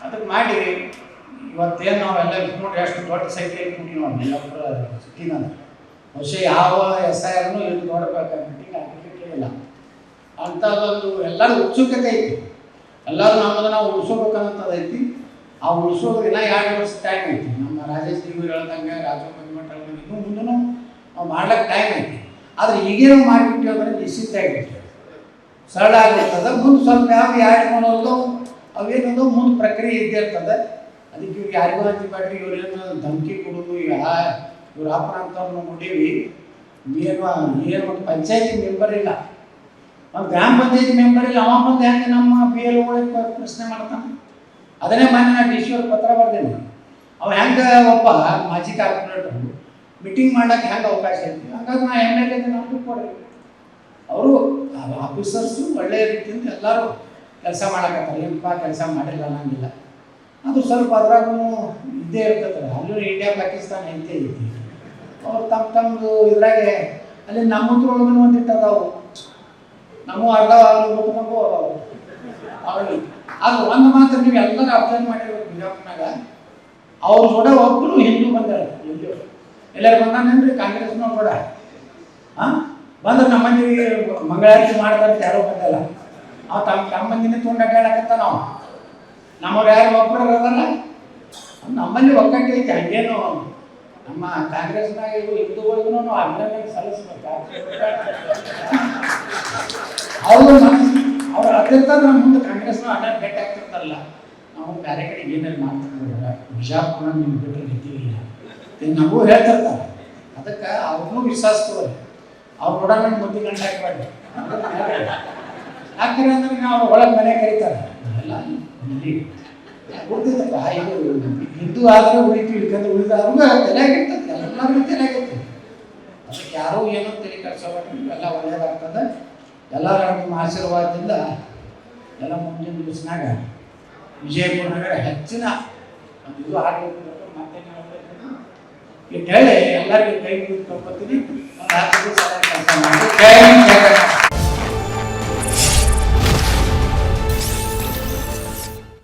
ಅದಕ್ಕೆ ಮಾಡಿ ಇವತ್ತೇನು ನಾವೆಲ್ಲ ಇಟ್ಕೊಂಡು ಎಷ್ಟು ದೊಡ್ಡ ಸಂಖ್ಯೆ ಇಟ್ಬಿಟ್ಟು ನಾವು ಯಲ್ಲಪ್ಪರ ಸಿಟಿನ ಬಹುಶಃ ಯಾವ SIRನೂ ಇದು ನೋಡಬೇಕು ಮೀಟಿಂಗ್ ಆಗಲಿಕ್ಕೆ ಇಲ್ಲ ಅಂಥದ್ದೊಂದು ಎಲ್ಲರೂ ಉತ್ಸುಕತೆ ಐತಿ. ಎಲ್ಲರೂ ನಮ್ಮದು ನಾವು ಉಳಿಸ್ಕೋಬೇಕನ್ನೋದು ಐತಿ. ಆ ಉಳಿಸೋದು ಇನ್ನೂ 2 ವರ್ಷ ಟೈಮ್ ಐತಿ. ನಮ್ಮ ರಾಜೇಶ್ ದೇವಿ ಹೇಳ್ದಂಗೆ ರಾಜು ಮಂಜುಮಠ ಹೇಳ್ದಂಗೆ ಇನ್ನೂ ಮುಂದೂ ನಾವು ಮಾಡ್ಲಿಕ್ಕೆ ಟೈಮ್ ಐತಿ. ಆದರೆ ಈಗೇನು ಮಾಡಿಬಿಟ್ಟು ಅಂದರೆ ನಿಶ್ಚಿತ ಆಗಿಬಿಟ್ಟು ಸರಳ ಆಗಿರ್ತದೆ. ಮುಂದೆ ಸ್ವಲ್ಪ ಯಾವ ಯಾರು ಮಾಡೋದು ಅವೇನದು ಮುಂದೆ ಪ್ರಕ್ರಿಯೆ ಇದ್ದೇ ಇರ್ತದೆ. ಅದಕ್ಕೆ ಇವ್ರು ಯಾರಿಗೂ ಹಂಚಿಬೇಡ್ರಿ, ಇವ್ರೇನು ಧಮಕಿ ಕೊಡೋದು ಇವ್ರು ಆಪನ ಅಂತವ್ರನ್ನ ನೋಡೀವಿ. ಏನು ಒಂದು ಪಂಚಾಯತಿ ಮೆಂಬರ್ ಇಲ್ಲ, ಒಂದು ಗ್ರಾಮ ಪಂಚಾಯತಿ ಮೆಂಬರ್ ಇಲ್ಲ. ಅವ ಬಂದು ಹೆಂಗೆ ನಮ್ಮ BLO ಪ್ರಶ್ನೆ ಮಾಡ್ತಾನೆ. ಅದನ್ನೇ ಮೊನ್ನೆ ನಾನು DC ಅವ್ರಿಗೆ ಪತ್ರ ಬರ್ದೇನೆ. ಅವ ಹೆಂಗೆ ಒಬ್ಬ ಮಾಜಿ ಕಾರ್ಪೊರೇಟರ್ ಮೀಟಿಂಗ್ ಮಾಡೋಕ್ಕೆ ಹೆಂಗೆ ಅವಕಾಶ ಐತಿ. ಹಾಗಾಗಿ ನಾ MLA ನಮಗೂ ಕೊಡ್ರಿ. ಅವರು ಆಫೀಸರ್ಸು ಒಳ್ಳೆಯ ರೀತಿಯಿಂದ ಎಲ್ಲರೂ ಕೆಲಸ ಮಾಡಕತ್ತಾರೆ. ಏನಪ್ಪ ಕೆಲಸ ಮಾಡಿಲ್ಲ ಅನ್ನಂಗಿಲ್ಲ. ಅದು ಸ್ವಲ್ಪ ಅದ್ರಾಗೂ ಇದ್ದೇ ಇರ್ತದೆ. ಅಲ್ಲೂ ಇಂಡಿಯಾ ಪಾಕಿಸ್ತಾನ ಎಂತ ಐತಿ. ಅವ್ರು ತಮ್ಮದು ಇದ್ರಾಗೆ ಅಲ್ಲಿ ನಮ್ಮ ಉತ್ರೊಳಗೂ ಒಂದಿಟ್ಟು ಅದಾವು, ನಮ್ಮ ಅರ್ಧ ನಮಗೂ ಅದಾವು. ಅವ್ರಿಗೆ ಅದು ಒಂದು ಮಾತ್ರ ನೀವು ಎಲ್ಲರೂ ಅಬ್ಸರ್ವ್ ಮಾಡಿರ್ಬೇಕು. ಬಿಜಾಪುರನಾಗ ಅವ್ರ ಕೂಡ ಒಬ್ಬರು ಹಿಂದೂ ಬಂದಾರ. ಎಲ್ಲರೂ ಬಂದಾನೇನ್ರಿ ಕಾಂಗ್ರೆಸ್ನವ್ರು ಕೂಡ ಬಂದ್ರೆ ನಮ್ಮ ಮಂದಿಗೆ ಮಂಗಳಾರತಿ ಮಾಡ್ದಂತ ಯಾರೋ ಬಂದಲ್ಲ. ಅವು ತಮ್ಮ ಮಂದಿನೇ ತೊಗೊಂಡು ಅಡ್ಡಾಡಕತ್ತ. ನಾವು ನಮ್ಮವ್ರು ಯಾರು ಒಬ್ಬರು ಅದಲ್ಲ. ನಮ್ಮಲ್ಲಿ ಒಕ್ಕಟ್ಟೆ ಐತೆ. ಹಂಗೇನು ನಮ್ಮ ಕಾಂಗ್ರೆಸ್ನಾಗ ಇದು ಹಿಂದೂಗಳಿಗೂ ನಾವು ಅಭಿನಂದನೆ ಸಲ್ಲಿಸ್ಬೇಕು. ಅವ್ರು ಅದಿರ್ತಾರೆ. ನಮ್ಮ ಮುಂದೆ ಕಾಂಗ್ರೆಸ್ನ ಅಡ್ಡ ಭೇಟಿ ಆಗ್ತಿರ್ತಾರಲ್ಲ, ನಾವು ಬೇರೆ ಕಡೆಗೆ ಏನೇನು ಮಾಡ್ತಿರ್ತಾರೆ. ಬಿಜಾಪುರ ನಿಮ್ಗೆ ಬಿಟ್ಟರೆ ರೀತಿ ಇಲ್ಲ ನಮಗೂ ಹೇಳ್ತಿರ್ತಾರೆ. ಅದಕ್ಕೆ ಅವ್ರನ್ನೂ ವಿಶ್ವಾಸ ತಗೋರಿ. ಅವ್ರು ಕೂಡ ನನ್ನ ಬುದ್ಧಿ ಗಂಟೆ ಹಾಕಬೇಡಿ. ಯಾಕಂದ್ರೆ ಅಂದ್ರೆ ನಾವು ಅವ್ರ ಒಳಗೆ ಮನೆ ಕರೀತಾರೆ. ಎಲ್ಲ ಇಲ್ಲಿ ಗೊತ್ತಿತ್ತಪ್ಪ, ಇದು ಹಿಂದೂ ಆದರೆ ಉಳಿತೀವಿ, ಇಳ್ಕಂದ್ರೆ ಉಳಿದಾದ್ರೂ ತಲೆಯಾಗಿರ್ತದೆ. ಎಲ್ಲರಿಗೂ ತಲೆಯಾಗಿರ್ತದೆ. ಅದಕ್ಕೆ ಯಾರೂ ಏನೋ ತಲೆ ಕಟ್ಸೋಬೇಕು. ಎಲ್ಲ ಒಳ್ಳೆಯದಾಗ್ತದೆ. ಎಲ್ಲರ ನಿಮ್ಮ ಆಶೀರ್ವಾದದಿಂದ ಎಲ್ಲ ಮುಂದಿನ ದಿವಸನಾಗ ವಿಜಯಪುರನಾಗ ಹೆಚ್ಚಿನ ಒಂದು ಇದು ಆಗಬೇಕು. ಮತ್ತೇನು ಹೇಳಬೇಕು ಇಟ್ಟು ಹೇಳಿ ಎಲ್ಲರಿಗೂ ಕೈ ಮುಗಿದು ತಗೊಳ್ತೀನಿ. ಒಂದು 10 ದಿವಸ ಕೆಲಸ ಮಾಡಿ.